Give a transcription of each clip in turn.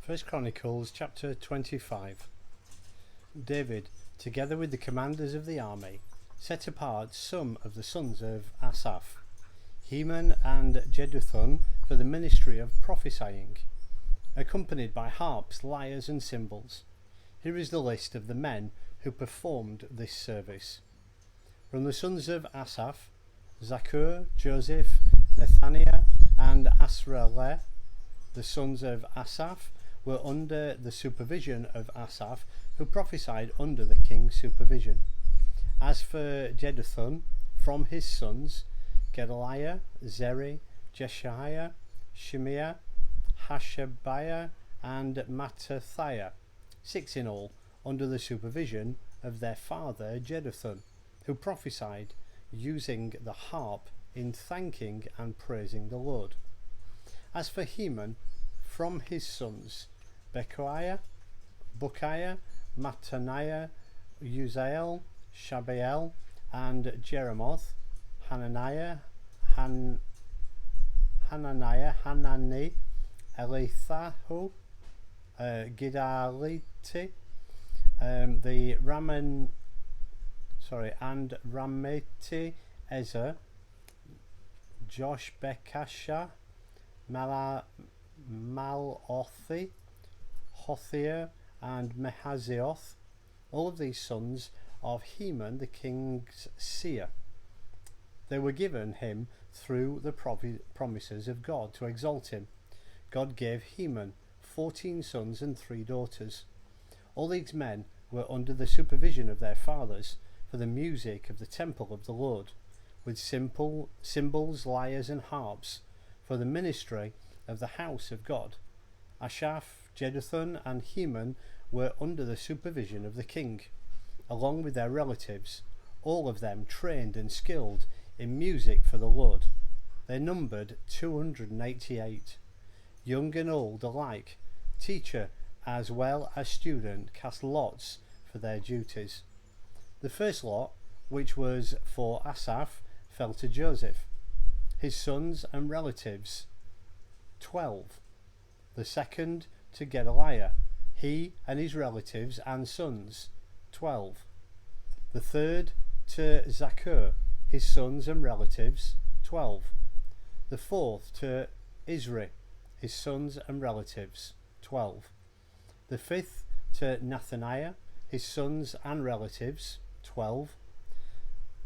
First Chronicles chapter 25. David, together with the commanders of the army, set apart some of the sons of Asaph, Heman and Jeduthun, for the ministry of prophesying, accompanied by harps, lyres and cymbals. Here is the list of the men who performed this service. From the sons of Asaph, Zaccur, Joseph, Nethaniah and Asarelah. The sons of Asaph were under the supervision of Asaph, who prophesied under the king's supervision. As for Jeduthun, from his sons, Gedaliah, Zeri, Jeshaiah, Shimei, Hashabiah and Mattithiah, 6 in all, under the supervision of their father Jeduthun, who prophesied using the harp in thanking and praising the Lord. As for Heman, from his sons, Bukkiah, Mattaniah, Uzziel, Shubael and Jerimoth, Hananiah, Hanani, Eliathah, Giddalti, and Romamti-Ezer, Joshbekashah, Mallothi, Hothir and Mahazioth, all of these sons of Heman the king's seer. They were given him through the promises of God to exalt him. God gave Heman 14 sons and 3 daughters. All these men were under the supervision of their fathers for the music of the temple of the Lord, with cymbals, lyres and harps, for the ministry of the house of God. Asaph, Jeduthun and Heman were under the supervision of the king, along with their relatives, all of them trained and skilled in music for the Lord. They numbered 288. Young and old alike, teacher as well as student, cast lots for their duties. The first lot, which was for Asaph, fell to Joseph, his sons and relatives, 12. The second to Gedaliah, he and his relatives and sons, 12. The third to Zaccur, his sons and relatives, 12. The fourth to Izri, his sons and relatives, 12. The fifth to Nethaniah, his sons and relatives, 12.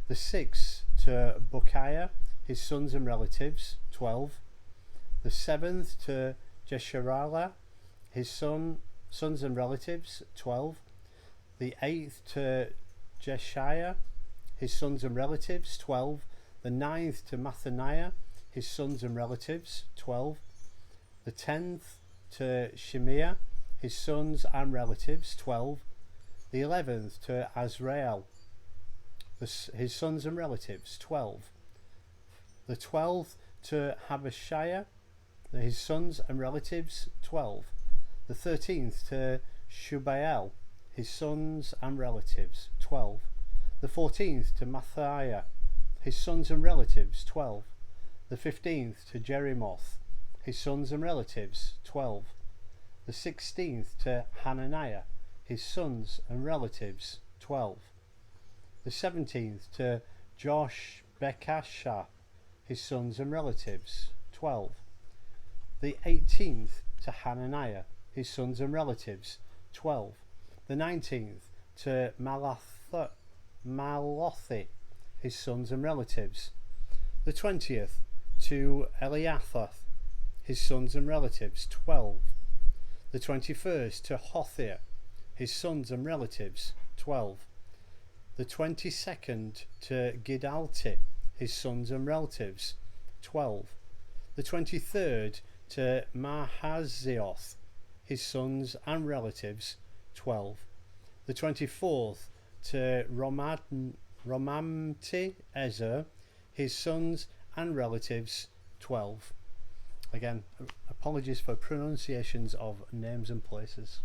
The sixth to Bukkiah, his sons and relatives, 12. The seventh to Jeshaiah, his sons and relatives, 12. The eighth to Jeshaiah, his sons and relatives, 12. The ninth to Mattaniah, his sons and relatives, 12. The 10th to Shimei, his sons and relatives, 12. The 11th to Asarelah, his sons and relatives, 12. The 12th to Hashabiah, his sons and relatives, 12. The 13th to Shubael, his sons and relatives, 12. The 14th to Mattaniah, his sons and relatives, 12. The 15th to Jerimoth, his sons and relatives, 12. The 16th to Hananiah, his sons and relatives, 12. The 17th to Joshbekashah, his sons and relatives, 12. The 18th to Hananiah, his sons and relatives, 12. The 19th to Mallothi, his sons and relatives. The 20th to Eliathah, his sons and relatives, 12. The 21st to Hothir, his sons and relatives, 12. The 22nd to Giddalti, his sons and relatives, 12. The 23rd to Mahazioth, his sons and relatives, 12. The 24th to Romamti-Ezer, his sons and relatives, 12. Again, apologies for pronunciations of names and places.